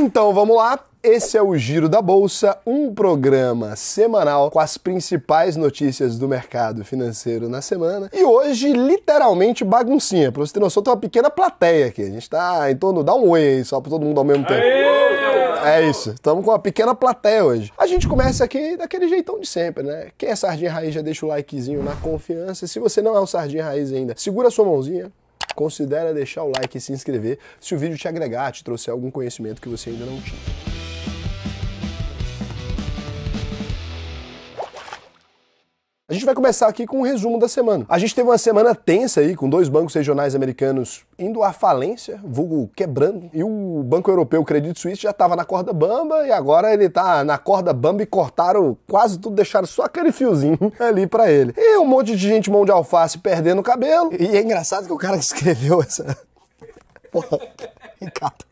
Então vamos lá, esse é o Giro da Bolsa, um programa semanal com as principais notícias do mercado financeiro na semana. E hoje, literalmente, baguncinha. Pra você ter noção, tem uma pequena plateia aqui. A gente tá em torno, dá um oi aí, só pra todo mundo ao mesmo tempo. É isso, estamos com uma pequena plateia hoje. A gente começa aqui daquele jeitão de sempre, né? Quem é sardinha raiz já deixa o likezinho na confiança. Se você não é um sardinha raiz ainda, segura a sua mãozinha. Considera deixar o like e se inscrever se o vídeo te agregar, te trouxer algum conhecimento que você ainda não tinha. A gente vai começar aqui com um resumo da semana. A gente teve uma semana tensa aí, com dois bancos regionais americanos indo à falência, vulgo quebrando, e o Banco Europeu, o Credit Suisse, já estava na corda bamba, e agora ele tá na corda bamba e cortaram quase tudo, deixaram só aquele fiozinho ali pra ele. E um monte de gente mão de alface perdendo o cabelo, e é engraçado que o cara que escreveu essa... Porra, Ricardo...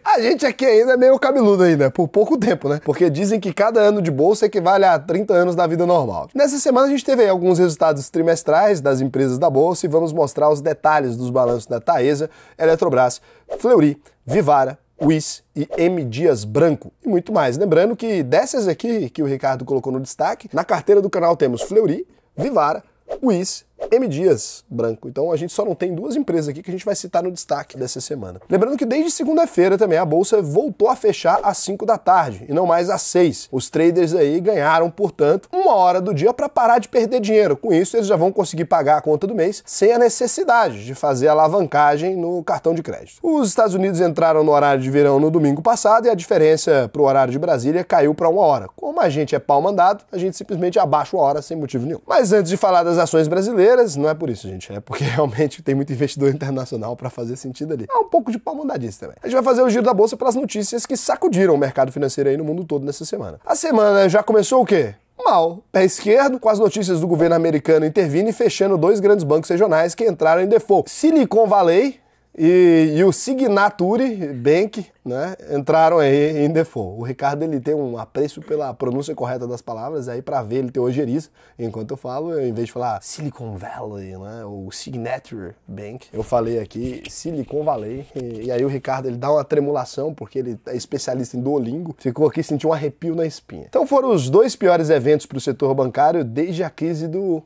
A gente aqui ainda é meio cabeludo ainda, por pouco tempo, né? Porque dizem que cada ano de bolsa equivale a 30 anos da vida normal. Nessa semana a gente teve aí alguns resultados trimestrais das empresas da bolsa e vamos mostrar os detalhes dos balanços da Taesa, Eletrobras, Fleury, Vivara, Wiz e M. Dias Branco e muito mais. Lembrando que dessas aqui que o Ricardo colocou no destaque, na carteira do canal temos Fleury, Vivara, Wiz, M. Dias Branco. Então a gente só não tem duas empresas aqui que a gente vai citar no destaque dessa semana. Lembrando que desde segunda-feira também a bolsa voltou a fechar às 5 da tarde e não mais às 6. Os traders aí ganharam, portanto, 1 hora do dia para parar de perder dinheiro. Com isso eles já vão conseguir pagar a conta do mês sem a necessidade de fazer alavancagem no cartão de crédito. Os Estados Unidos entraram no horário de verão no domingo passado e a diferença para o horário de Brasília caiu para 1 hora. Como a gente é pau mandado, a gente simplesmente abaixa 1 hora sem motivo nenhum. Mas antes de falar das ações brasileiras, não é por isso, gente, é porque realmente tem muito investidor internacional para fazer sentido ali. É um pouco de pau mandadice também. A gente vai fazer o giro da bolsa pelas notícias que sacudiram o mercado financeiro aí no mundo todo nessa semana. A semana já começou o quê? Mal. Pé esquerdo, com as notícias do governo americano intervindo e fechando dois grandes bancos regionais que entraram em default. Silicon Valley e o Signature Bank, né, entraram aí em default. O Ricardo, ele tem um apreço pela pronúncia correta das palavras, aí pra ver ele ter ojeriza. Enquanto eu falo, em vez de falar Silicon Valley, né, ou Signature Bank, eu falei aqui Silicon Valley. E aí o Ricardo, ele dá uma tremulação, porque ele é especialista em Duolingo, ficou aqui, sentiu um arrepio na espinha. Então foram os dois piores eventos pro setor bancário desde a crise do...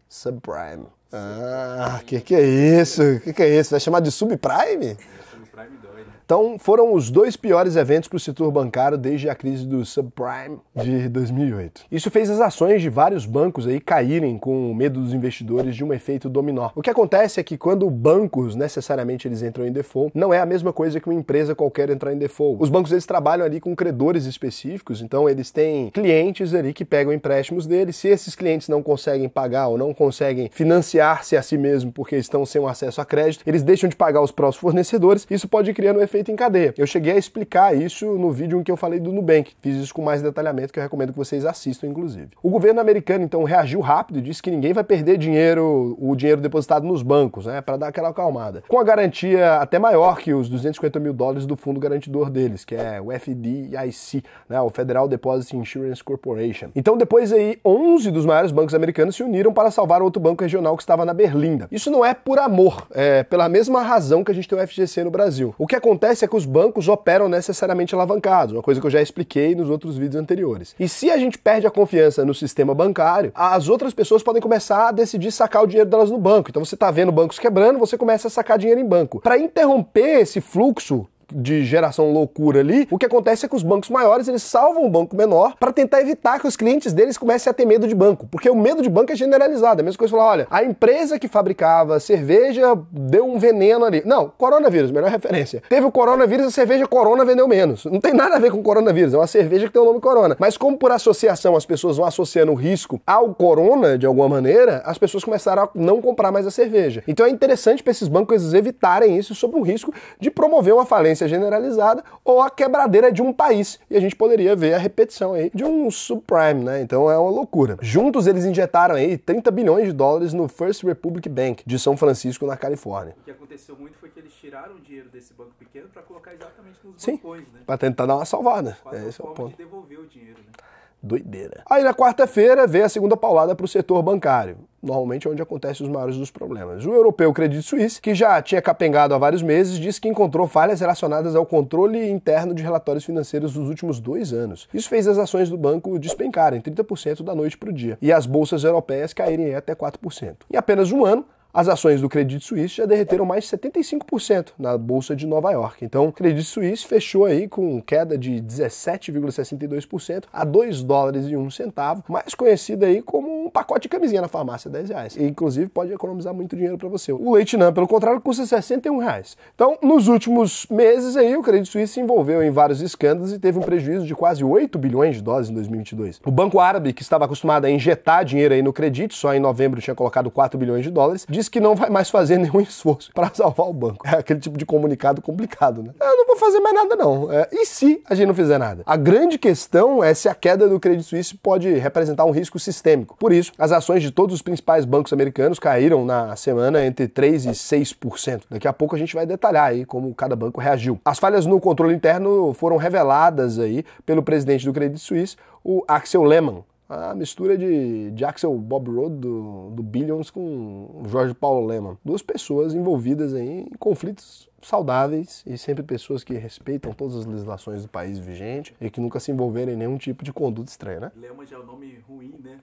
Subprime. Ah, que é isso? Que é isso? Vai chamar de subprime? Subprime dói, né? Então, foram os dois piores eventos para o setor bancário desde a crise do subprime de 2008. Isso fez as ações de vários bancos aí caírem com o medo dos investidores de um efeito dominó. O que acontece é que quando bancos necessariamente eles entram em default, não é a mesma coisa que uma empresa qualquer entrar em default. Os bancos eles trabalham ali com credores específicos, então eles têm clientes ali que pegam empréstimos deles. Se esses clientes não conseguem pagar ou não conseguem financiar-se a si mesmo porque estão sem um acesso a crédito, eles deixam de pagar os próprios fornecedores. Isso pode criar um efeito em cadeia. Eu cheguei a explicar isso no vídeo em que eu falei do Nubank. Fiz isso com mais detalhamento, que eu recomendo que vocês assistam, inclusive. O governo americano, então, reagiu rápido e disse que ninguém vai perder dinheiro, o dinheiro depositado nos bancos, né, para dar aquela acalmada. Com a garantia até maior que os 250 mil dólares do fundo garantidor deles, que é o FDIC, né, o Federal Deposit Insurance Corporation. Então, depois aí, 11 dos maiores bancos americanos se uniram para salvar outro banco regional que estava na Berlinda. Isso não é por amor, é pela mesma razão que a gente tem o FGC no Brasil. O que acontece é que os bancos operam necessariamente alavancados, uma coisa que eu já expliquei nos outros vídeos anteriores. E se a gente perde a confiança no sistema bancário, as outras pessoas podem começar a decidir sacar o dinheiro delas no banco. Então você está vendo bancos quebrando, você começa a sacar dinheiro em banco. Para interromper esse fluxo de geração loucura ali, o que acontece é que os bancos maiores, eles salvam o banco menor para tentar evitar que os clientes deles comecem a ter medo de banco, porque o medo de banco é generalizado, é a mesma coisa que falar, olha, a empresa que fabricava cerveja deu um veneno ali. Não, coronavírus, melhor referência. Teve o coronavírus, a cerveja Corona vendeu menos. Não tem nada a ver com coronavírus, é uma cerveja que tem o nome Corona. Mas como por associação as pessoas vão associando o risco ao corona, de alguma maneira, as pessoas começaram a não comprar mais a cerveja. Então é interessante para esses bancos evitarem isso sob o risco de promover uma falência generalizada ou a quebradeira de um país. E a gente poderia ver a repetição aí de um subprime, né? Então é uma loucura. Juntos eles injetaram aí 30 bilhões de dólares no First Republic Bank de São Francisco, na Califórnia. O que aconteceu muito foi que eles tiraram o dinheiro desse banco pequeno para colocar exatamente nos Sim, bancões, né? para tentar dar uma salvada. Quase Esse é o ponto. de devolver o dinheiro, né? Doideira. Aí na quarta-feira veio a segunda paulada para o setor bancário. Normalmente é onde acontecem os maiores dos problemas. O europeu Credit Suisse, que já tinha capengado há vários meses, disse que encontrou falhas relacionadas ao controle interno de relatórios financeiros dos últimos 2 anos. Isso fez as ações do banco despencarem 30% da noite para o dia e as bolsas europeias caírem até 4%. Em apenas um ano, as ações do Credit Suisse já derreteram mais de 75% na Bolsa de Nova York. Então, o Credit Suisse fechou aí com queda de 17,62% a $2,01, mais conhecida aí como um pacote de camisinha na farmácia, R$10. E, inclusive, pode economizar muito dinheiro para você. O leite não, pelo contrário, custa R$61. Então, nos últimos meses aí, o Credit Suisse se envolveu em vários escândalos e teve um prejuízo de quase $8 bilhões em 2022. O Banco Árabe, que estava acostumado a injetar dinheiro aí no Credit, só em novembro tinha colocado $4 bilhões, diz que não vai mais fazer nenhum esforço para salvar o banco. É aquele tipo de comunicado complicado, né? Eu não vou fazer mais nada, não. E se a gente não fizer nada? A grande questão é se a queda do Credit Suisse pode representar um risco sistêmico. Por isso, as ações de todos os principais bancos americanos caíram na semana entre 3% e 6%. Daqui a pouco a gente vai detalhar aí como cada banco reagiu. As falhas no controle interno foram reveladas aí pelo presidente do Credit Suisse, o Axel Lehmann. A mistura de Axel Bob Road do Billions com Jorge Paulo Lehmann. 2 pessoas envolvidas aí em conflitos saudáveis e sempre pessoas que respeitam todas as legislações do país vigente e que nunca se envolveram em nenhum tipo de conduta estranha, né? Lehmann já é um nome ruim, né?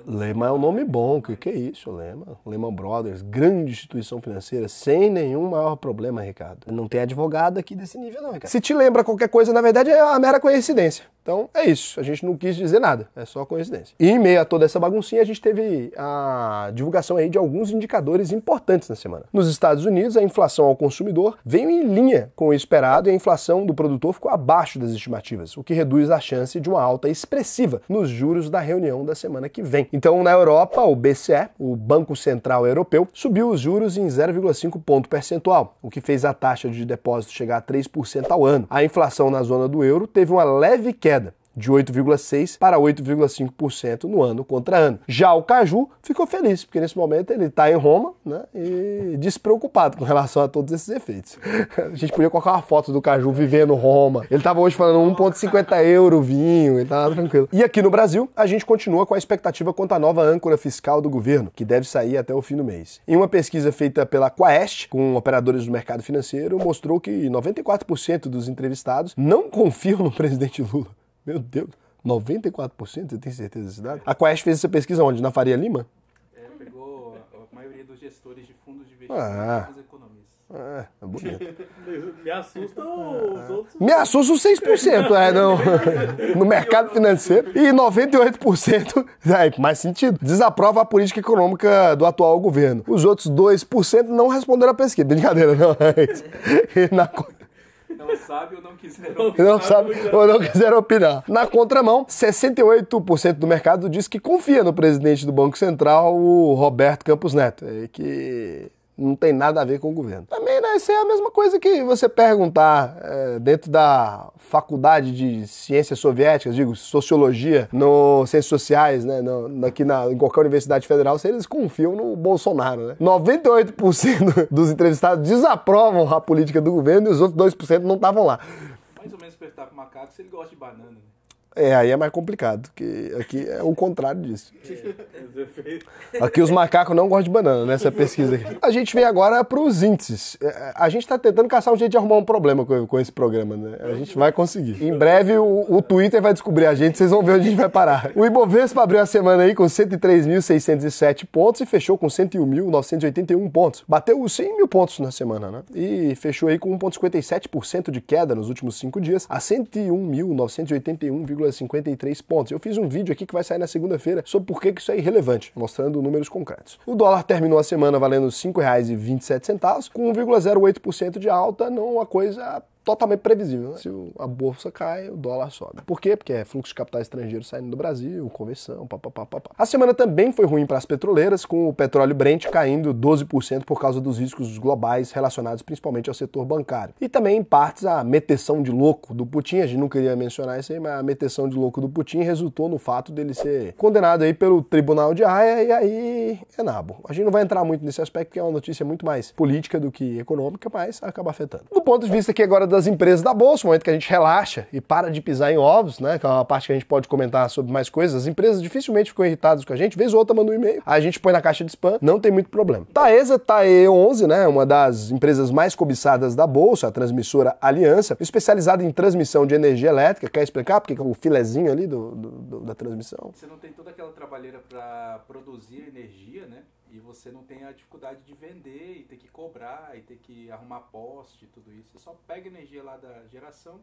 Lehmann é um nome bom, que é isso, Lehmann? Lehmann Brothers, grande instituição financeira, sem nenhum maior problema, Ricardo. Não tem advogado aqui desse nível não, Ricardo. Se te lembra qualquer coisa, na verdade é uma mera coincidência. Então é isso, a gente não quis dizer nada, é só coincidência. E em meio a toda essa baguncinha, a gente teve a divulgação aí de alguns indicadores importantes na semana. Nos Estados Unidos, a inflação ao consumidor veio em linha com o esperado e a inflação do produtor ficou abaixo das estimativas, o que reduz a chance de uma alta expressiva nos juros da reunião da semana que vem. Então, na Europa, o BCE, o Banco Central Europeu, subiu os juros em 0,5 ponto percentual, o que fez a taxa de depósito chegar a 3% ao ano. A inflação na zona do euro teve uma leve queda, de 8,6% para 8,5% no ano contra ano. Já o Caju ficou feliz, porque nesse momento ele está em Roma, né, e despreocupado com relação a todos esses efeitos. A gente podia colocar uma foto do Caju vivendo Roma. Ele estava hoje falando 1,50 € o vinho, ele estava tranquilo. E aqui no Brasil, a gente continua com a expectativa quanto à nova âncora fiscal do governo, que deve sair até o fim do mês. Em uma pesquisa feita pela Quaest, com operadores do mercado financeiro, mostrou que 94% dos entrevistados não confiam no presidente Lula. Meu Deus, 94%? Você tem certeza desse dado? A Quaest fez essa pesquisa onde? Na Faria Lima? Pegou a maioria dos gestores de fundos de investimento e dos economistas. É bonito. Me assustam os outros. Me assusta os 6% no mercado financeiro e 98% mais sentido. Desaprova a política econômica do atual governo. Os outros 2% não responderam a pesquisa. Brincadeira, não. Não sabe ou não quiser opinar. Não sabe ou não quiser opinar. Na contramão, 68% do mercado diz que confia no presidente do Banco Central, o Roberto Campos Neto, que não tem nada a ver com o governo. Também, né, isso é a mesma coisa que você perguntar dentro da faculdade de ciências soviéticas, digo, sociologia, no ciências sociais, né, em qualquer universidade federal, se eles confiam no Bolsonaro, né? 98% dos entrevistados desaprovam a política do governo e os outros 2% não estavam lá. Mais ou menos perguntar pro macaco se ele gosta de banana, né? Aí é mais complicado, porque aqui é o contrário disso. Aqui os macacos não gostam de banana, nessa pesquisa aqui. A gente vem agora para os índices. A gente está tentando caçar um jeito de arrumar um problema com esse programa, né? A gente vai conseguir. Em breve o Twitter vai descobrir a gente, vocês vão ver onde a gente vai parar. O Ibovespa abriu a semana aí com 103.607 pontos e fechou com 101.981 pontos. Bateu os 100 mil pontos na semana, né? E fechou aí com 1,57% de queda nos últimos 5 dias a 101.981,53 pontos. Eu fiz um vídeo aqui que vai sair na segunda-feira sobre por que isso é irrelevante, mostrando números concretos. O dólar terminou a semana valendo R$ 5,27, com 1,08% de alta, não uma coisa totalmente previsível, né? Se a bolsa cai, o dólar sobe. Por quê? Porque é fluxo de capital estrangeiro saindo do Brasil, conversão, papapá. A semana também foi ruim para as petroleiras, com o petróleo Brent caindo 12% por causa dos riscos globais relacionados principalmente ao setor bancário. E também, em partes, a meteção de louco do Putin, a gente não queria mencionar isso aí, mas a meteção de louco do Putin resultou no fato dele ser condenado aí pelo Tribunal de Haia, e aí é nabo. A gente não vai entrar muito nesse aspecto, porque é uma notícia muito mais política do que econômica, mas acaba afetando. Do ponto de vista aqui agora das empresas da bolsa, o momento que a gente relaxa e para de pisar em ovos, né? Que é uma parte que a gente pode comentar sobre mais coisas. As empresas dificilmente ficam irritadas com a gente, vez ou outra manda um e-mail, a gente põe na caixa de spam, não tem muito problema. Taesa, TAE11, né? Uma das empresas mais cobiçadas da bolsa, a transmissora Aliança, especializada em transmissão de energia elétrica. Quer explicar porque o filezinho ali da transmissão? Você não tem toda aquela trabalheira para produzir energia, né? E você não tem a dificuldade de vender e ter que cobrar e ter que arrumar poste e tudo isso. Você só pega energia lá da geração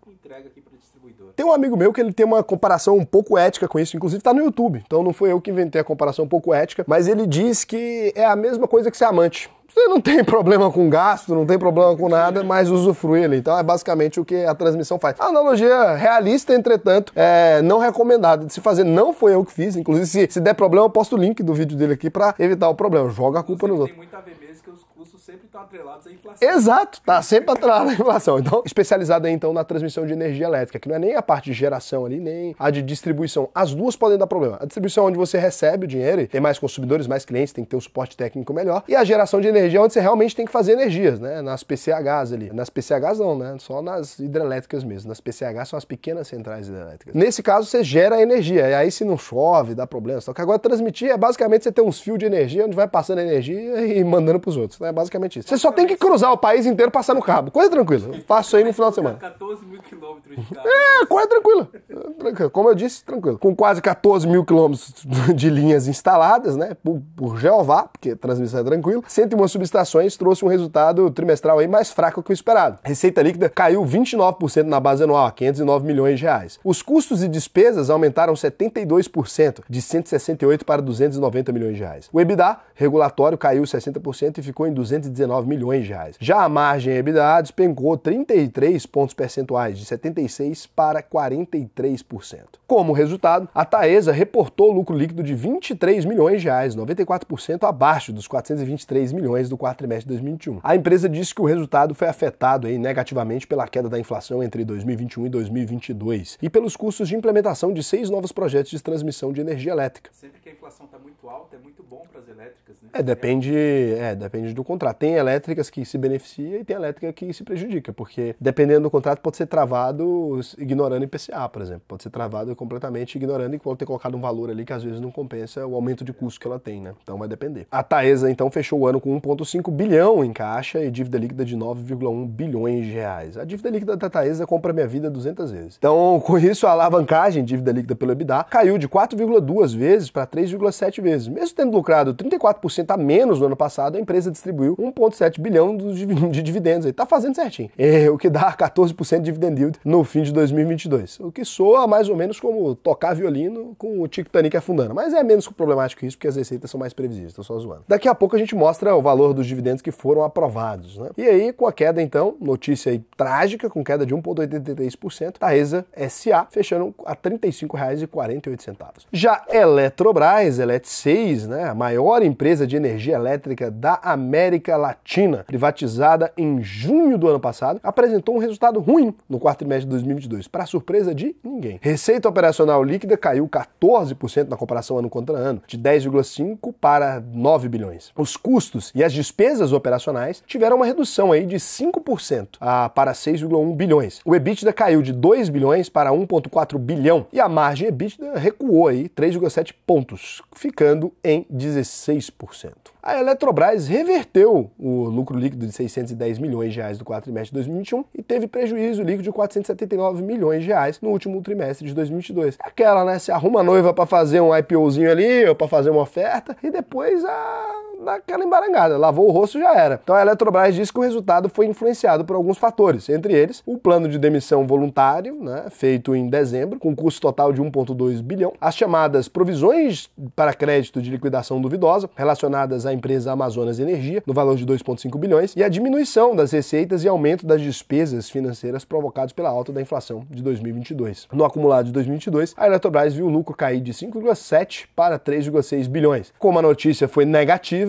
e entrega aqui para o distribuidor. Tem um amigo meu que ele tem uma comparação um pouco ética com isso, inclusive tá no YouTube. Então não foi eu que inventei a comparação um pouco ética, mas ele diz que é a mesma coisa que ser amante. Você não tem problema com gasto, não tem problema com nada, mas usufrui ele. Então é basicamente o que a transmissão faz. A analogia realista, entretanto, é não recomendada de se fazer. Não foi eu que fiz. Inclusive, se der problema, eu posto o link do vídeo dele aqui para evitar o problema. Joga a culpa nos outros. Tem muito a ver mesmo que os custos sempre estão atrelados à inflação. Exato, tá sempre atrelado à inflação. Então, especializada então na transmissão de energia elétrica, que não é nem a parte de geração ali, nem a de distribuição. As duas podem dar problema. A distribuição é onde você recebe o dinheiro e tem mais consumidores, mais clientes, tem que ter um suporte técnico melhor. E a geração de energia é onde você realmente tem que fazer energias, né? Nas PCHs ali. Nas PCHs não, né? Só nas hidrelétricas mesmo. Nas PCHs são as pequenas centrais hidrelétricas. Nesse caso, você gera energia. E aí, se não chove, dá problema. Só que agora transmitir é basicamente você ter uns fios de energia onde vai passando energia e mandando pros outros. É basicamente isso. Você só tem que cruzar o país inteiro passando cabo. Coisa tranquila. Eu faço aí no final de semana. 14 mil quilômetros de cabo. Coisa tranquila. Como eu disse, tranquilo. Com quase 14 mil quilômetros de linhas instaladas, né? Por Jeová, porque transmissão é tranquilo. 101 subestações trouxe um resultado trimestral aí mais fraco que o esperado. Receita líquida caiu 29% na base anual, a 509 milhões de reais. Os custos e despesas aumentaram 72%, de 168 para 290 milhões de reais. O EBITDA regulatório caiu 60% e ficou em 219 milhões de reais. Já a margem EBITDA despencou 33 pontos percentuais, de 76 para 43%. Como resultado, a Taesa reportou lucro líquido de 23 milhões de reais, 94% abaixo dos 423 milhões do quarto trimestre de 2021. A empresa disse que o resultado foi afetado aí negativamente pela queda da inflação entre 2021 e 2022 e pelos custos de implementação de 6 novos projetos de transmissão de energia elétrica. Sempre que a inflação está muito alta, é muito bom para as elétricas, né? Depende do contrato. Tem elétricas que se beneficia e tem elétrica que se prejudica, porque dependendo do contrato pode ser travado ignorando IPCA, por exemplo. Pode ser travado completamente ignorando e pode ter colocado um valor ali que às vezes não compensa o aumento de custo que ela tem, né? Então vai depender. A Taesa então fechou o ano com 1,5 bilhão em caixa e dívida líquida de 9,1 bilhões de reais. A dívida líquida da Taesa compra minha vida 200 vezes. Então, com isso, a alavancagem, dívida líquida pelo EBITDA, caiu de 4,2 vezes para 3,7 vezes. Mesmo tendo lucrado 34% a menos no ano passado, a empresa distribuiu 1,7 bilhão de dividendos. Aí tá fazendo certinho. O que dá 14% de dividend yield no fim de 2022. O que soa mais ou menos como tocar violino com o Titanic afundando. Mas é menos problemático que isso, porque as receitas são mais previsíveis. Tô só zoando. Daqui a pouco a gente mostra o valor dos dividendos que foram aprovados, né? E aí, com a queda, então, notícia aí trágica, com queda de 1,83%, Taesa SA fechando a R$ 35,48. Já Eletrobras, Elet 6, né, a maior empresa de energia elétrica da América Latina, privatizada em junho do ano passado, apresentou um resultado ruim no quarto trimestre de 2022, para surpresa de ninguém. Receita operacional líquida caiu 14% na comparação ano contra ano, de 10,5 para 9 bilhões. Os custos e as despesas operacionais tiveram uma redução aí de 5% para 6,1 bilhões. O EBITDA caiu de 2 bilhões para 1,4 bilhão e a margem EBITDA recuou aí 3,7 pontos, ficando em 16%. A Eletrobras reverteu o lucro líquido de 610 milhões de reais do quarto trimestre de 2021 e teve prejuízo líquido de 479 milhões de reais no último trimestre de 2022. Aquela, né? Se arruma a noiva para fazer um IPOzinho ali ou para fazer uma oferta e depois dá aquela embarangada. Lavou o rosto, já era. Então a Eletrobras disse que o resultado foi influenciado por alguns fatores, entre eles o plano de demissão voluntário, né, feito em dezembro, com custo total de 1,2 bilhão, as chamadas provisões para crédito de liquidação duvidosa relacionadas à empresa Amazonas Energia, no valor de 2,5 bilhões, e a diminuição das receitas e aumento das despesas financeiras provocados pela alta da inflação de 2022. No acumulado de 2022, a Eletrobras viu o lucro cair de 5,7 para 3,6 bilhões. Como a notícia foi negativa,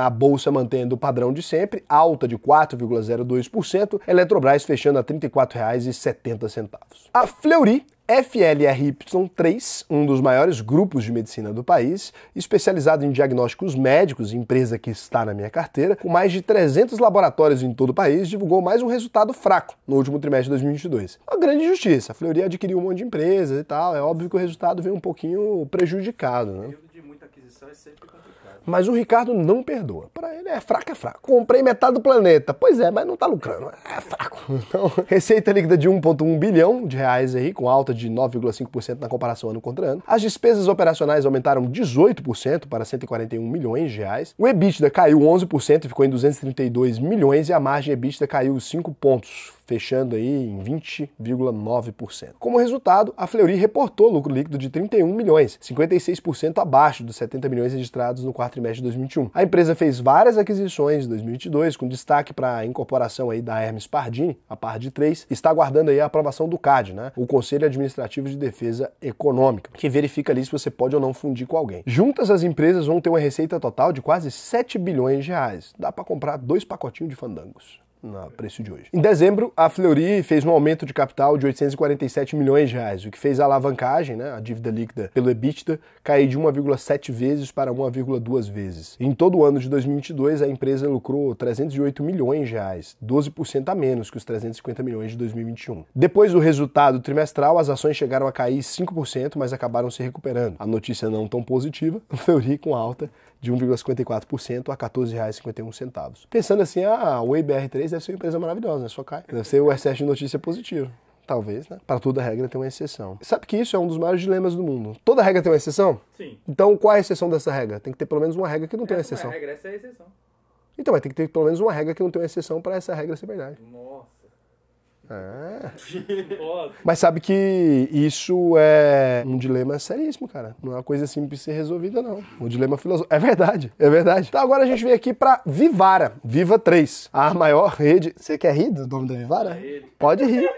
a bolsa mantendo o padrão de sempre, alta de 4,02%, Eletrobras fechando a R$ 34,70. A Fleury FLRY3, um dos maiores grupos de medicina do país, especializado em diagnósticos médicos, empresa que está na minha carteira, com mais de 300 laboratórios em todo o país, divulgou mais um resultado fraco no último trimestre de 2022. Uma grande injustiça. A Fleury adquiriu um monte de empresas e tal, é óbvio que o resultado veio um pouquinho prejudicado, né? O período de muita aquisição é sempre complicado. Mas o Ricardo não perdoa. Para ele é fraco, é fraco. Comprei metade do planeta. Pois é, mas não tá lucrando. É fraco. Então, receita líquida de 1,1 bilhão de reais aí, com alta de 9,5% na comparação ano contra ano. As despesas operacionais aumentaram 18% para 141 milhões de reais. O EBITDA caiu 11% e ficou em 232 milhões e a margem EBITDA caiu 5 pontos, fechando aí em 20,9%. Como resultado, a Fleury reportou lucro líquido de 31 milhões, 56% abaixo dos 70 milhões registrados no quarto trimestre de 2021. A empresa fez várias aquisições em 2022, com destaque para a incorporação aí da Hermes Pardini, a Pard 3, está aguardando aí a aprovação do CAD, né? O Conselho Administrativo de Defesa Econômica, que verifica ali se você pode ou não fundir com alguém. Juntas, as empresas vão ter uma receita total de quase 7 bilhões de reais. Dá para comprar 2 pacotinhos de fandangos no preço de hoje. Em dezembro, a Fleury fez um aumento de capital de 847 milhões de reais, o que fez a alavancagem, né, a dívida líquida pelo EBITDA, cair de 1,7 vezes para 1,2 vezes. Em todo o ano de 2022, a empresa lucrou 308 milhões de reais, 12% a menos que os 350 milhões de 2021. Depois do resultado trimestral, as ações chegaram a cair 5%, mas acabaram se recuperando. A notícia não tão positiva, a Fleury com alta de 1,54% a R$ 14,51. Pensando assim, o IBR3 deve ser uma empresa maravilhosa, né? Só cai. Deve ser o excesso de notícia positivo. Talvez, né? Para toda regra tem uma exceção. Sabe que isso é um dos maiores dilemas do mundo. Toda regra tem uma exceção? Sim. Então, qual é a exceção dessa regra? Tem que ter pelo menos uma regra que não tem uma exceção. Essa é a regra, essa é a exceção. Então, vai ter que ter pelo menos uma regra que não tem uma exceção para essa regra ser verdade. Nossa. Nossa. Mas sabe que isso é um dilema seríssimo, cara. Não é uma coisa simples de ser resolvida, não. Um dilema filosófico. É verdade, é verdade. Então agora a gente vem aqui pra Vivara, Viva 3, a maior rede... Você quer rir do nome da Vivara? Pode rir.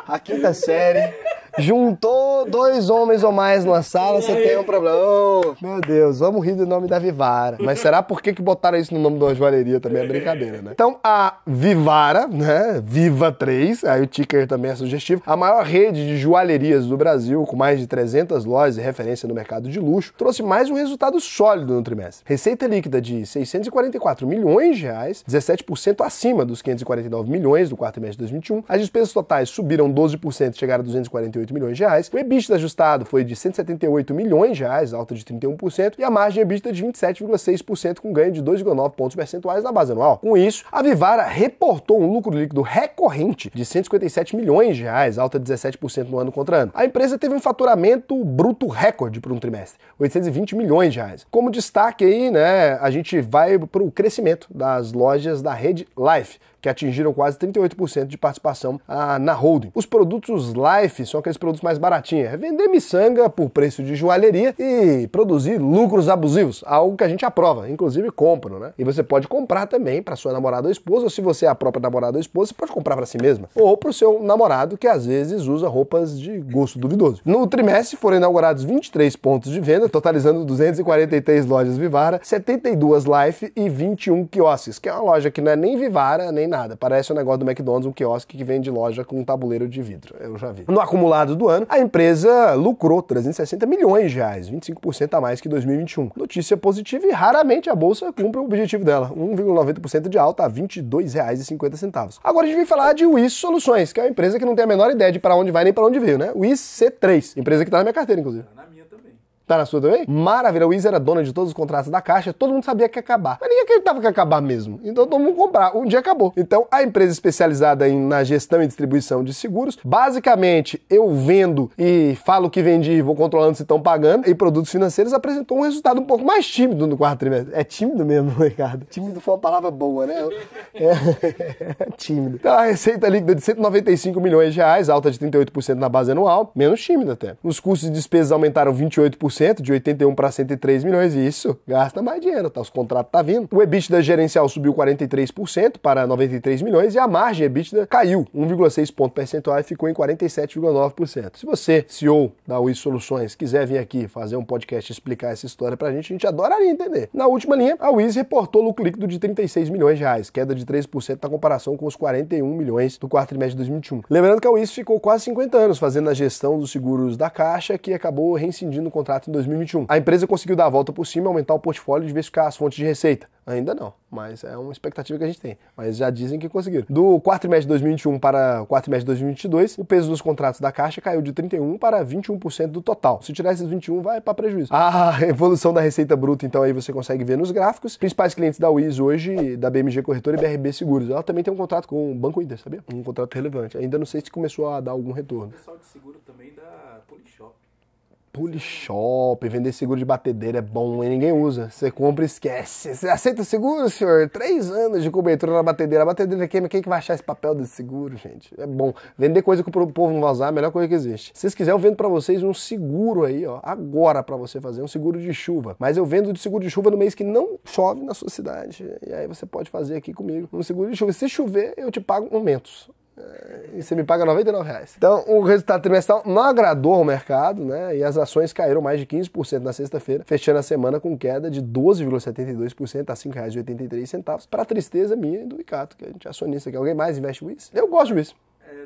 A quinta série... Juntou 2 homens ou mais numa sala, você tem um problema. Oh, meu Deus, vamos rir do nome da Vivara. Mas será por que botaram isso no nome de uma joalheria? Também é brincadeira, né? Então, a Vivara, né? Viva 3, aí o ticker também é sugestivo, a maior rede de joalherias do Brasil, com mais de 300 lojas e referência no mercado de luxo, trouxe mais um resultado sólido no trimestre. Receita líquida de 644 milhões de reais, 17% acima dos 549 milhões do quarto trimestre de 2021. As despesas totais subiram 12%, chegaram a 248 milhões de reais. O EBITDA ajustado foi de 178 milhões de reais, alta de 31%, e a margem EBITDA de 27,6%, com ganho de 2,9 pontos percentuais na base anual. Com isso, a Vivara reportou um lucro líquido recorrente de 157 milhões de reais, alta de 17% no ano contra ano. A empresa teve um faturamento bruto recorde para um trimestre, 820 milhões de reais. Como destaque aí, né, a gente vai para o crescimento das lojas da rede Life, que atingiram quase 38% de participação na holding. Os produtos Life são aqueles produtos mais baratinhos. É vender miçanga por preço de joalheria e produzir lucros abusivos, algo que a gente aprova, inclusive compram, né? E você pode comprar também para sua namorada ou esposa, ou se você é a própria namorada ou esposa, você pode comprar para si mesma, ou para o seu namorado que às vezes usa roupas de gosto duvidoso. No trimestre foram inaugurados 23 pontos de venda, totalizando 243 lojas Vivara, 72 Life e 21 quiosques, que é uma loja que não é nem Vivara, nem nada. Parece um negócio do McDonald's, um quiosque que vende loja com um tabuleiro de vidro. Eu já vi. No acumulado do ano, a empresa lucrou 360 milhões de reais, 25% a mais que 2021. Notícia positiva e raramente a bolsa cumpre o objetivo dela, 1,90% de alta a R$ 22,50. Agora a gente vem falar de WIS Soluções, que é uma empresa que não tem a menor ideia de para onde vai nem para onde veio, né? WIS C3, empresa que tá na minha carteira, inclusive. Na minha também. Tá na sua também? Maravilha, o Wiz era dona de todos os contratos da Caixa, todo mundo sabia que ia acabar. Mas ninguém acreditava que ia acabar mesmo. Então todo mundo comprava. Um dia acabou. Então a empresa especializada na gestão e distribuição de seguros, basicamente eu vendo e falo que vendi e vou controlando se estão pagando, e produtos financeiros apresentou um resultado um pouco mais tímido no quarto trimestre. É tímido mesmo, Ricardo. Tímido foi uma palavra boa, né? Tímido. Então a receita líquida de 195 milhões de reais, alta de 38% na base anual, menos tímida até. Os custos e despesas aumentaram 28%, 1%, de 81 para 103 milhões, e isso gasta mais dinheiro, tá? Os contratos tá vindo. O EBITDA gerencial subiu 43% para 93 milhões e a margem EBITDA caiu 1,6 ponto percentual e ficou em 47,9%. Se você, CEO da WIS Soluções, quiser vir aqui fazer um podcast e explicar essa história pra gente adoraria entender. Na última linha, a WIS reportou lucro líquido de 36 milhões de reais, queda de 13% na comparação com os 41 milhões do quarto trimestre de 2021. Lembrando que a WIS ficou quase 50 anos fazendo a gestão dos seguros da Caixa, que acabou rescindindo o contrato em 2021. A empresa conseguiu dar a volta por cima e aumentar o portfólio e diversificar as fontes de receita. Ainda não, mas é uma expectativa que a gente tem. Mas já dizem que conseguiram. Do quarto trimestre de 2021 para o quarto trimestre de 2022, o peso dos contratos da Caixa caiu de 31% para 21% do total. Se tirar esses 21%, vai para prejuízo. A evolução da receita bruta, então, aí você consegue ver nos gráficos. Principais clientes da WIS hoje, da BMG Corretora e BRB Seguros. Ela também tem um contrato com o Banco Inter, sabia? Um contrato relevante. Ainda não sei se começou a dar algum retorno. O pessoal de seguro também da Polishop. Polishop, vender seguro de batedeira é bom, e ninguém usa. Você compra e esquece. Você aceita seguro, senhor? 3 anos de cobertura na batedeira. A batedeira queima, quem que vai achar esse papel desse seguro, gente? É bom. Vender coisa que o povo não vai usar é a melhor coisa que existe. Se vocês quiserem, eu vendo pra vocês um seguro aí, ó, agora pra você fazer, um seguro de chuva. Mas eu vendo de seguro de chuva no mês que não chove na sua cidade. E aí você pode fazer aqui comigo um seguro de chuva. Se chover, eu te pago aumentos. E você me paga R$99. Então, o resultado trimestral não agradou ao mercado, né? E as ações caíram mais de 15% na sexta-feira, fechando a semana com queda de 12,72% a R$5,83, para tristeza minha e do Ricardo, que a gente é acionista aqui. Alguém mais investe WIS? Eu gosto de WIS.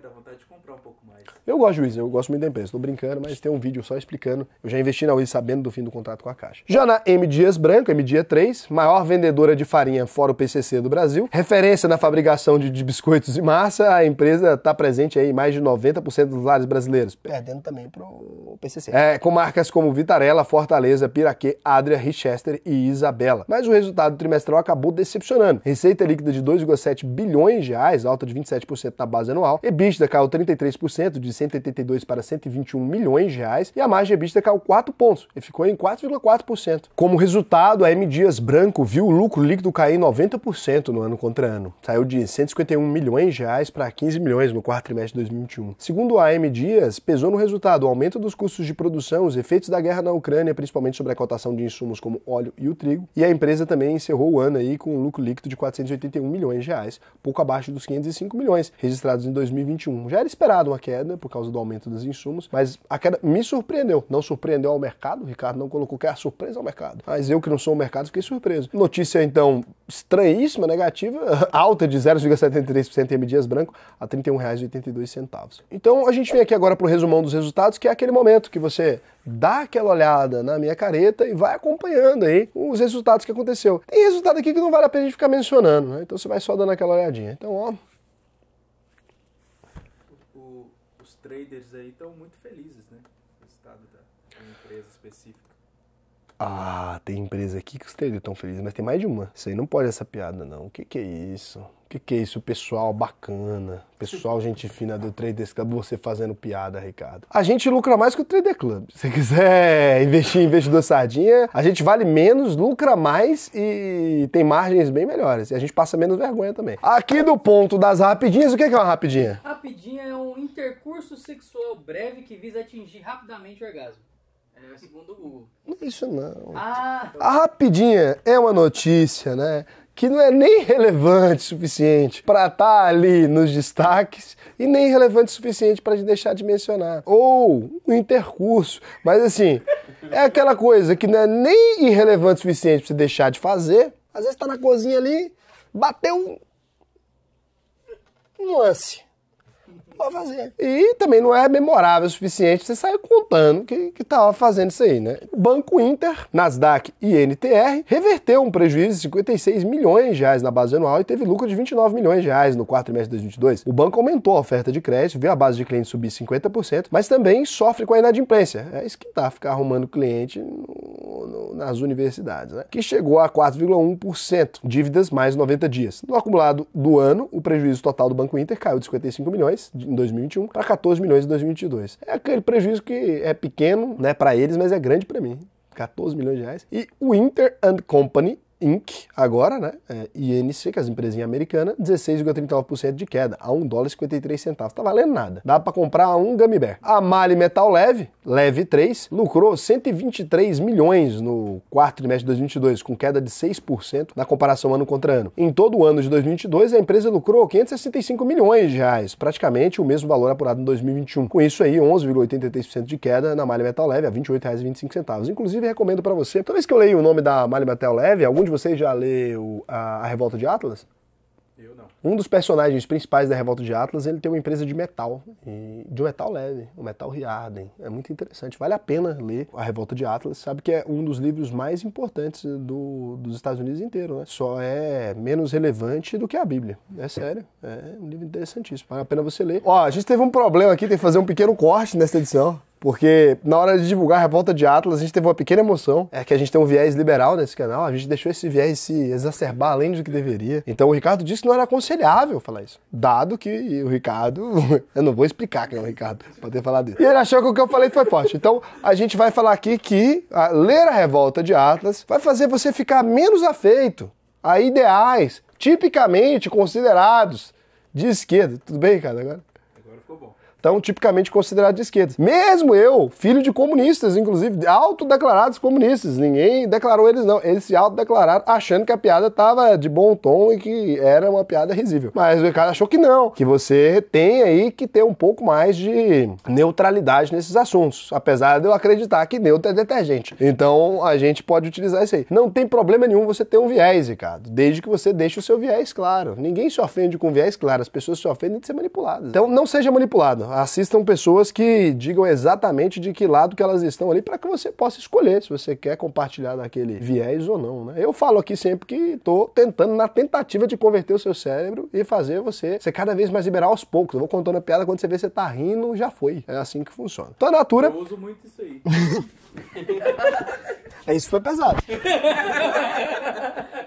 Dá vontade de comprar um pouco mais. Eu gosto de WIS, eu gosto muito da empresa. Tô brincando, mas tem um vídeo só explicando. Eu já investi na WIS sabendo do fim do contrato com a Caixa. Já na M. Dias Branco, M. Dia 3, maior vendedora de farinha fora o PCC do Brasil, referência na fabricação de biscoitos e massa, a empresa está presente aí em mais de 90% dos lares brasileiros, perdendo também pro PCC. Com marcas como Vitarella, Fortaleza, Piraquê, Adria, Richester e Isabela. Mas o resultado trimestral acabou decepcionando. Receita líquida de 2,7 bilhões de reais, alta de 27% na base anual. EBITDA caiu 33%, de 182 para 121 milhões de reais, e a margem EBITDA caiu 4 pontos e ficou em 4,4%. Como resultado, a M. Dias Branco viu o lucro líquido cair 90% no ano contra ano. Saiu de 151 milhões de reais para 15 milhões no quarto trimestre de 2021. Segundo a M. Dias, pesou no resultado o aumento dos custos de produção, os efeitos da guerra na Ucrânia, principalmente sobre a cotação de insumos como óleo e o trigo, e a empresa também encerrou o ano aí com um lucro líquido de 481 milhões de reais, pouco abaixo dos 505 milhões registrados em 2021. Já era esperado uma queda por causa do aumento dos insumos, mas a queda me surpreendeu. Não surpreendeu ao mercado, o Ricardo não colocou que era surpresa ao mercado. Mas eu que não sou o mercado fiquei surpreso. Notícia então estranhíssima, negativa, alta de 0,73% em M. Dias Branco a R$ 31,82. Então a gente vem aqui agora para o resumão dos resultados, que é aquele momento que você dá aquela olhada na minha careta e vai acompanhando aí os resultados que aconteceu. Tem resultado aqui que não vale a pena a gente ficar mencionando, né? Então você vai só dando aquela olhadinha. Então, ó, os traders aí estão muito felizes, né? Com o resultado da empresa específica. Ah, tem empresa aqui que os traders estão felizes, mas tem mais de uma. Isso aí não pode essa piada, não. O que é isso? O que é isso, pessoal bacana? Pessoal, gente fina do Traders Club, você fazendo piada, Ricardo. A gente lucra mais que o Trader Club. Se você quiser investir em investidor sardinha, a gente vale menos, lucra mais e tem margens bem melhores. E a gente passa menos vergonha também. Aqui do ponto das rapidinhas, o que é uma rapidinha? Rapidinha é um intercurso sexual breve que visa atingir rapidamente o orgasmo. Segundo o Google. Não é isso não. Ah, A rapidinha é uma notícia, né, que não é nem relevante o suficiente para estar ali nos destaques e nem relevante o suficiente para deixar de mencionar. Ou o intercurso. Mas assim, é aquela coisa que não é nem irrelevante o suficiente para você deixar de fazer. Às vezes tá na cozinha ali, bateu um lance. Pode fazer. E também não é memorável o suficiente você sair contando que estava fazendo isso aí, né? O Banco Inter, Nasdaq e NTR reverteu um prejuízo de 56 milhões de reais na base anual e teve lucro de 29 milhões de reais no quarto trimestre de 2022. O banco aumentou a oferta de crédito, viu a base de clientes subir 50%, mas também sofre com a inadimplência. É isso que dá ficar arrumando cliente nas universidades, né? Que chegou a 4,1%, dívidas mais 90 dias. No acumulado do ano, o prejuízo total do Banco Inter caiu de 55 milhões em 2021 para 14 milhões em 2022. É aquele prejuízo que é pequeno, né, para eles, mas é grande para mim. 14 milhões de reais. E o Inter & Company Inc., agora, né? INC, que é as empresinhas americanas, 16,39% de queda, a $1,53. Tá valendo nada. Dá pra comprar um Gummy Bear. A Mali Metal Leve 3, lucrou 123 milhões no quarto trimestre de 2022, com queda de 6% na comparação ano contra ano. Em todo o ano de 2022, a empresa lucrou 565 milhões de reais, praticamente o mesmo valor apurado em 2021. Com isso aí, 11,83% de queda na Mali Metal Leve, a R$ 28,25. Inclusive, recomendo pra você, toda vez que eu leio o nome da Mali Metal Leve, algum de vocês já leu a Revolta de Atlas? Eu não. Um dos personagens principais da Revolta de Atlas, ele tem uma empresa de metal, de um metal leve, o Metal Riarden. É muito interessante, vale a pena ler a Revolta de Atlas. Sabe que é um dos livros mais importantes dos Estados Unidos inteiro, né? Só é menos relevante do que a Bíblia. É sério, é um livro interessantíssimo, vale a pena você ler. Ó, a gente teve um problema aqui, tem que fazer um pequeno corte nessa edição. Porque na hora de divulgar a Revolta de Atlas, a gente teve uma pequena emoção. É que a gente tem um viés liberal nesse canal, a gente deixou esse viés se exacerbar além do que deveria. Então o Ricardo disse que não era aconselhável falar isso. Dado que o Ricardo... eu não vou explicar quem é o Ricardo, pra ter falado isso. E ele achou que o que eu falei foi forte. Então a gente vai falar aqui que ler a Revolta de Atlas vai fazer você ficar menos afeito a ideais tipicamente considerados de esquerda. Tudo bem, Ricardo, agora? Agora ficou bom. Então, tipicamente considerado de esquerda. Mesmo eu, filho de comunistas, inclusive, autodeclarados comunistas, ninguém declarou eles não. Eles se autodeclararam achando que a piada estava de bom tom e que era uma piada risível. Mas o Ricardo achou que não, que você tem aí que ter um pouco mais de neutralidade nesses assuntos. Apesar de eu acreditar que neutro é detergente. Então, a gente pode utilizar isso aí. Não tem problema nenhum você ter um viés, Ricardo, desde que você deixe o seu viés claro. Ninguém se ofende com viés claro, as pessoas se ofendem de ser manipuladas. Então, não seja manipulado. Assistam pessoas que digam exatamente de que lado que elas estão ali para que você possa escolher se você quer compartilhar daquele viés ou não, né? Eu falo aqui sempre que estou tentando, na tentativa de converter o seu cérebro e fazer você ser cada vez mais liberal aos poucos. Eu vou contando a piada, quando você vê você tá rindo, já foi. É assim que funciona. Então a Natura... Eu uso muito isso aí. Isso foi pesado.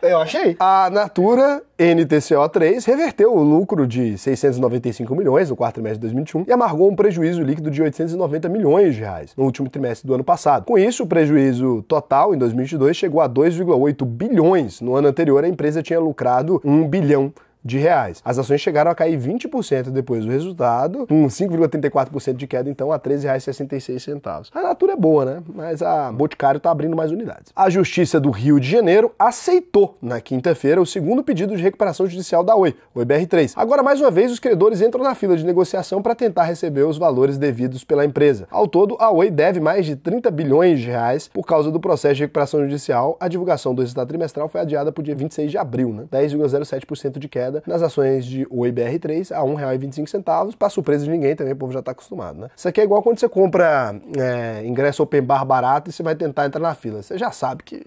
Eu achei. A Natura NTCO3 reverteu o lucro de 695 milhões no quarto trimestre de 2021 e amargou um prejuízo líquido de 890 milhões de reais no último trimestre do ano passado. Com isso, o prejuízo total em 2022 chegou a 2,8 bilhões. No ano anterior, a empresa tinha lucrado 1 bilhão de reais. As ações chegaram a cair 20% depois do resultado, com 5,34% de queda, então, a R$ 13,66. A Natura é boa, né? Mas a Boticário está abrindo mais unidades. A Justiça do Rio de Janeiro aceitou, na quinta-feira, o segundo pedido de recuperação judicial da Oi, o BR3. Agora, mais uma vez, os credores entram na fila de negociação para tentar receber os valores devidos pela empresa. Ao todo, a Oi deve mais de 30 bilhões de reais por causa do processo de recuperação judicial. A divulgação do resultado trimestral foi adiada para o dia 26 de abril, né? 10,07% de queda nas ações de Oi BR3 a R$ 1,25, para surpresa de ninguém também, o povo já está acostumado, né? Isso aqui é igual quando você compra ingresso open bar barato e você vai tentar entrar na fila. Você já sabe que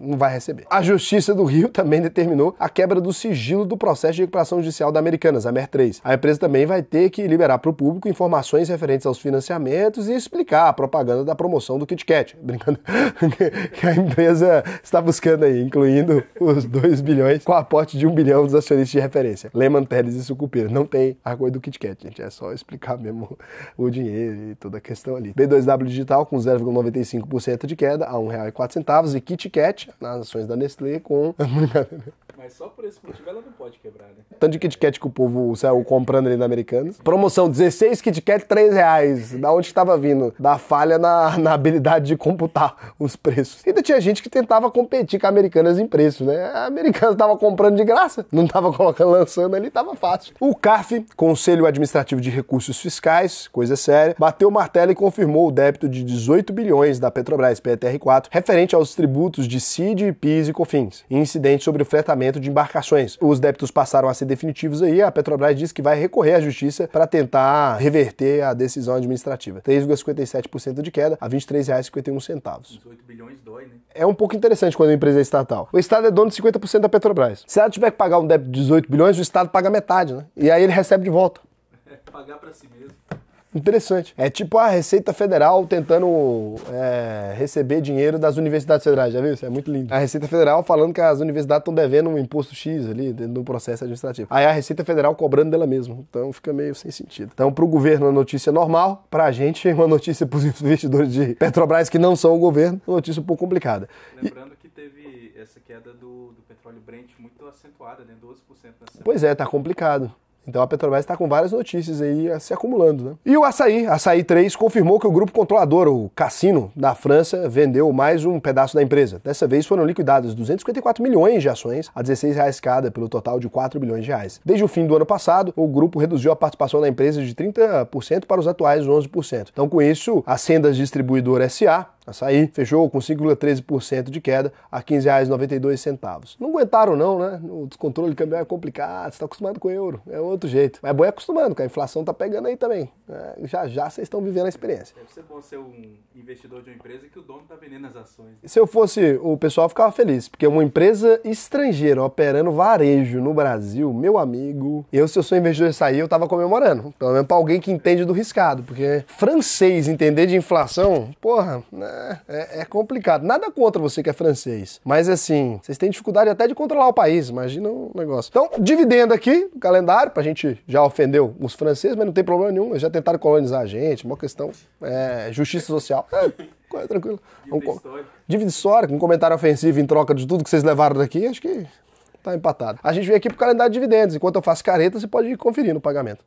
não vai receber. A Justiça do Rio também determinou a quebra do sigilo do processo de recuperação judicial da Americanas, a MER3. A empresa também vai ter que liberar para o público informações referentes aos financiamentos e explicar a propaganda da promoção do Kit Kat. Brincando que a empresa está buscando aí, incluindo os 2 bilhões com aporte de 1 bilhão dos acionistas de referência. Lehman, Teles e Sucupira. Não tem a coisa do Kit Kat, gente. É só explicar mesmo o dinheiro e toda a questão ali. B2W Digital com 0,95% de queda a R$ 1,04 e Kit Kat nas ações da Nestlé com... Mas só por esse motivo ela não pode quebrar, né? Tanto de Kit Kat que o povo saiu comprando ali na Americanas. Promoção, 16 Kit Kat, R$3. Da onde estava vindo? Da falha na habilidade de computar os preços. E ainda tinha gente que tentava competir com a Americanas em preço, né? A Americanas estava comprando de graça, não estava colocando, lançando ali, estava fácil. O CARF, Conselho Administrativo de Recursos Fiscais, coisa séria, bateu o martelo e confirmou o débito de 18 bilhões da Petrobras, PTR4, referente aos tributos de CID, PIS e COFINS, e incidente sobre o fretamento de embarcações. Os débitos passaram a ser definitivos aí, a Petrobras disse que vai recorrer à justiça para tentar reverter a decisão administrativa. 3,57% de queda a R$ 23,51. 18 bilhões dói, né? É um pouco interessante quando a empresa é estatal. O Estado é dono de 50% da Petrobras. Se ela tiver que pagar um débito de 18 bilhões, o Estado paga metade, né? E aí ele recebe de volta. Pagar para si mesmo. Interessante. É tipo a Receita Federal tentando receber dinheiro das universidades federais, já viu? Isso é muito lindo. A Receita Federal falando que as universidades estão devendo um imposto X ali dentro do processo administrativo. Aí a Receita Federal cobrando dela mesma. Então fica meio sem sentido. Então pro governo uma notícia normal, pra gente uma notícia pros investidores de Petrobras que não são o governo, uma notícia um pouco complicada. Lembrando que teve essa queda do petróleo Brent muito acentuada, né? 12% na semana. Pois é, tá complicado. Então a Petrobras está com várias notícias aí se acumulando, né? E o Açaí 3 confirmou que o grupo controlador, o Cassino, da França, vendeu mais um pedaço da empresa. Dessa vez foram liquidados 254 milhões de ações a R$16 cada, pelo total de 4 bilhões de reais. Desde o fim do ano passado, o grupo reduziu a participação da empresa de 30% para os atuais 11%. Então, com isso, a Sendas Distribuidora SA, Açaí, fechou com 5,13% de queda a R$ 15,92. Não aguentaram não, né? O descontrole cambial é complicado, você está acostumado com o euro, é outro jeito. Mas é bom acostumando, porque a inflação tá pegando aí também. Já vocês estão vivendo a experiência. Deve ser bom ser um investidor de uma empresa que o dono tá vendendo as ações. Se eu fosse o pessoal, ficava feliz, porque uma empresa estrangeira operando varejo no Brasil, meu amigo, se eu sou investidor de Açaí, eu tava comemorando. Pelo menos pra alguém que entende do riscado, porque francês entender de inflação, porra, né? É complicado. Nada contra você que é francês. Mas assim, vocês têm dificuldade até de controlar o país. Imagina o negócio. Então, dividendo aqui o calendário, pra gente já ofendeu os franceses, mas não tem problema nenhum. Eles já tentaram colonizar a gente. Uma questão justiça social. Tranquilo. Dívida histórica, um comentário ofensivo em troca de tudo que vocês levaram daqui, acho que tá empatado. A gente vem aqui pro calendário de dividendos. Enquanto eu faço careta, você pode conferir no pagamento.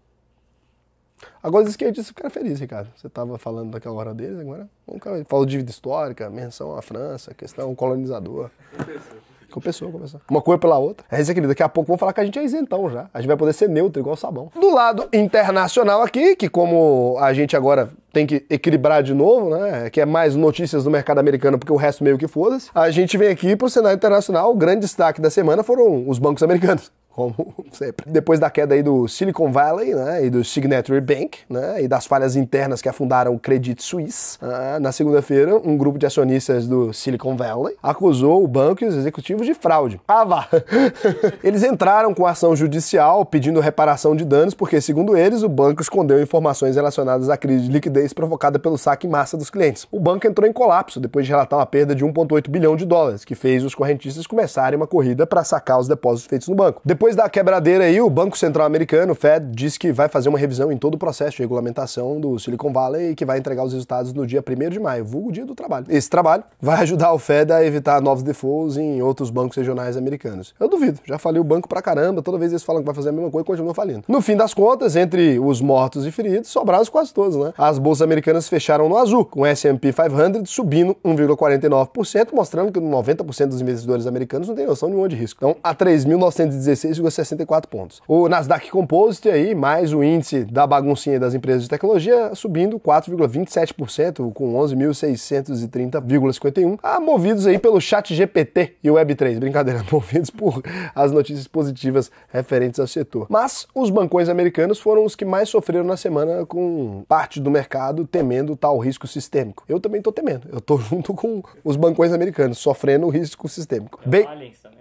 Agora os esquerdistas ficaram felizes, Ricardo. Você estava falando daquela hora deles, agora falou de dívida histórica, menção à França, questão colonizador. Compensou. Uma coisa pela outra. É isso, querido. Daqui a pouco vão falar que a gente é isentão já. A gente vai poder ser neutro, igual sabão. Do lado internacional aqui, que como a gente agora tem que equilibrar de novo, né? Que é mais notícias do mercado americano, porque o resto meio que foda-se. A gente vem aqui pro cenário internacional. O grande destaque da semana foram os bancos americanos. Como sempre. Depois da queda aí do Silicon Valley, né, e do Signature Bank, né, e das falhas internas que afundaram o Credit Suisse, na segunda-feira, um grupo de acionistas do Silicon Valley acusou o banco e os executivos de fraude. Vá! Eles entraram com ação judicial pedindo reparação de danos porque, segundo eles, o banco escondeu informações relacionadas à crise de liquidez provocada pelo saque em massa dos clientes. O banco entrou em colapso depois de relatar uma perda de 1,8 bilhão de dólares, que fez os correntistas começarem uma corrida para sacar os depósitos feitos no banco. Depois da quebradeira aí, o Banco Central Americano, o Fed, diz que vai fazer uma revisão em todo o processo de regulamentação do Silicon Valley e que vai entregar os resultados no dia 1º de maio, vulgo dia do trabalho. Esse trabalho vai ajudar o Fed a evitar novos defaults em outros bancos regionais americanos. Eu duvido, já falei o banco pra caramba, toda vez eles falam que vai fazer a mesma coisa e continuam falindo. No fim das contas, entre os mortos e feridos, sobraram quase todos, né? As bolsas americanas fecharam no azul, com o S&P 500 subindo 1,49%, mostrando que 90% dos investidores americanos não tem noção nenhuma de risco. Então, a 3.916,64 pontos. O Nasdaq Composite aí, mais o índice da baguncinha das empresas de tecnologia, subindo 4,27%, com 11.630,51, movidos aí pelo ChatGPT e o Web3. Brincadeira, movidos por as notícias positivas referentes ao setor. Mas os bancões americanos foram os que mais sofreram na semana, com parte do mercado temendo tal risco sistêmico. Eu também tô temendo. Eu tô junto com os bancões americanos, sofrendo o risco sistêmico. Aliens também.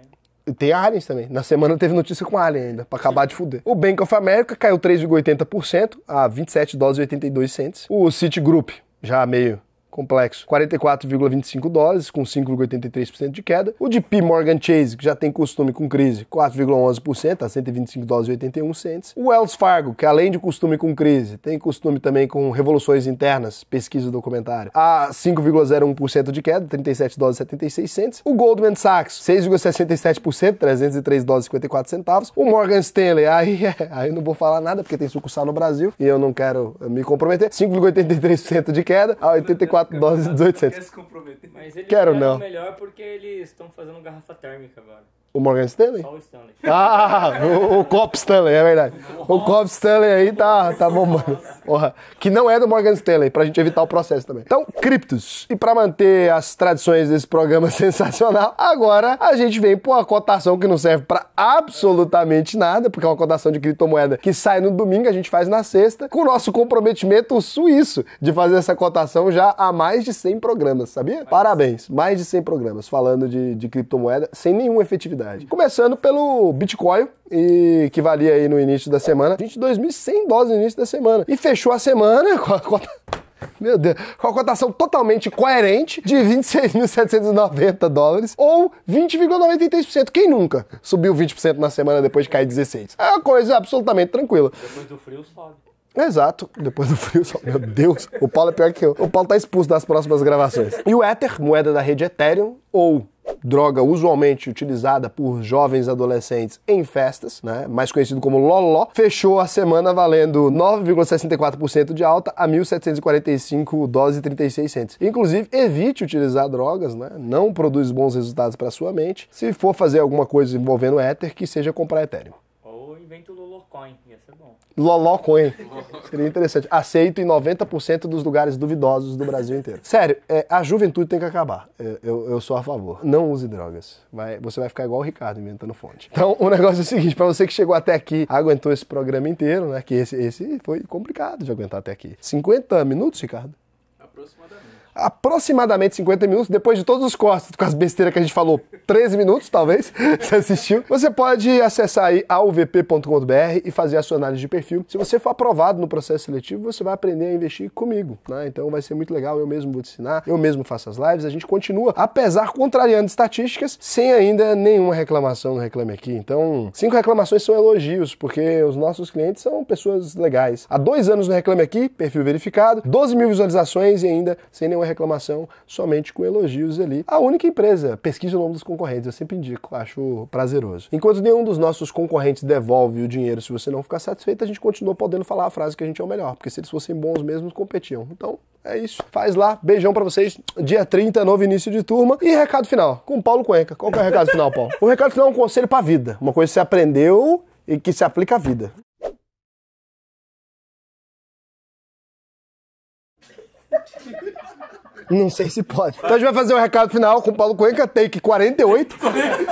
Tem a Allianz também. Na semana teve notícia com a Allianz ainda, pra acabar de fuder. O Bank of America caiu 3,80% a 27 dólares e 82 cents. O Citigroup, já meio complexo, 44,25 dólares, com 5,83% de queda. O JP Morgan Chase, que já tem costume com crise, 4,11%, a 125 dólares e 81 cents. O Wells Fargo, que além de costume com crise, tem costume também com revoluções internas, pesquisa documentário, a 5,01% de queda, 37 dólares e 76 cents. O Goldman Sachs, 6,67%, 303 dólares e 54 centavos. O Morgan Stanley, aí não vou falar nada, porque tem sucursal no Brasil, e eu não quero me comprometer, 5,83% de queda, a 84 dólares e 18 centos. Mas eles Quero não. melhor porque eles estão fazendo garrafa térmica agora. O Morgan Stanley? Só o Stanley. O Cobb Stanley, é verdade. O Cobb Stanley aí tá bombando. Porra, que não é do Morgan Stanley, pra gente evitar o processo também. Então, criptos. E pra manter as tradições desse programa sensacional, agora a gente vem pra uma cotação que não serve pra absolutamente nada, porque é uma cotação de criptomoeda que sai no domingo, a gente faz na sexta, com o nosso comprometimento suíço de fazer essa cotação já há mais de 100 programas, sabia? Parabéns, mais de 100 programas falando de criptomoeda sem nenhuma efetividade. Começando pelo Bitcoin, que valia aí no início da semana 22.100 dólares no início da semana. E fechou a semana com a meu Deus, com a cotação totalmente coerente de 26.790 dólares ou 20,93%. Quem nunca subiu 20% na semana depois de cair 16%? É uma coisa absolutamente tranquila. Depois do frio sobe. Exato, depois do frio, só, meu Deus, o Paulo é pior que eu. O Paulo tá expulso das próximas gravações. E o Ether, moeda da rede Ethereum, ou droga usualmente utilizada por jovens adolescentes em festas, né, mais conhecido como Loló, fechou a semana valendo 9,64% de alta a 1.745 dólares e 36 centos. Inclusive, evite utilizar drogas, né, não produz bons resultados para sua mente. Se for fazer alguma coisa envolvendo Ether, que seja comprar Ethereum. Ou inventa o Lolocoin, ia ser bom. Loló Coin. Seria interessante. Aceito em 90% dos lugares duvidosos do Brasil inteiro. Sério, a juventude tem que acabar. Eu sou a favor. Não use drogas. Você vai ficar igual o Ricardo, inventando fonte. Então, o negócio é o seguinte, pra você que chegou até aqui, aguentou esse programa inteiro, né? Que esse foi complicado de aguentar até aqui. 50 minutos, Ricardo? Aproximadamente 50 minutos, depois de todos os cortes, com as besteiras que a gente falou, 13 minutos, talvez, você assistiu. Você pode acessar aí auvp.com.br e fazer a sua análise de perfil. Se você for aprovado no processo seletivo, você vai aprender a investir comigo, né? Então vai ser muito legal, eu mesmo vou te ensinar, eu mesmo faço as lives, a gente continua, apesar contrariando estatísticas, sem ainda nenhuma reclamação no Reclame Aqui. Então, 5 reclamações são elogios, porque os nossos clientes são pessoas legais. Há 2 anos no Reclame Aqui, perfil verificado, 12 mil visualizações e ainda sem nenhuma reclamação, somente com elogios ali. A única empresa, pesquise o nome dos concorrentes, eu sempre indico, acho prazeroso. Enquanto nenhum dos nossos concorrentes devolve o dinheiro se você não ficar satisfeito, a gente continua podendo falar a frase que a gente é o melhor, porque se eles fossem bons mesmos, competiam. Então, é isso. Faz lá, beijão pra vocês. Dia 30, novo início de turma. E recado final, com o Paulo Cuenca. Qual que é o recado final, Paulo? O recado final é um conselho pra vida, uma coisa que você aprendeu e que se aplica à vida. Não sei se pode. Então a gente vai fazer o recado final com o Paulo Cuenca, take 48,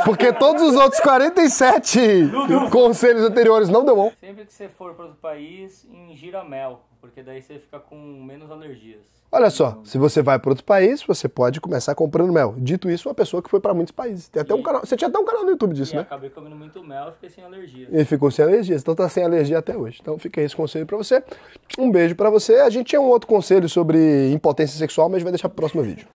porque todos os outros 47 conselhos anteriores não deu bom. Sempre que você for para outro país, ingira mel, porque daí você fica com menos alergias. Olha só, se você vai para outro país, você pode começar comprando mel. Dito isso, uma pessoa que foi para muitos países. Tem até um canal. Você tinha até um canal no YouTube disso, né? Acabei comendo muito mel e fiquei sem alergia. Ele ficou sem alergias, então tá sem alergia até hoje. Então fica aí esse conselho para você. Um beijo para você. A gente tinha um outro conselho sobre impotência sexual, mas a gente vai deixar pro próximo vídeo.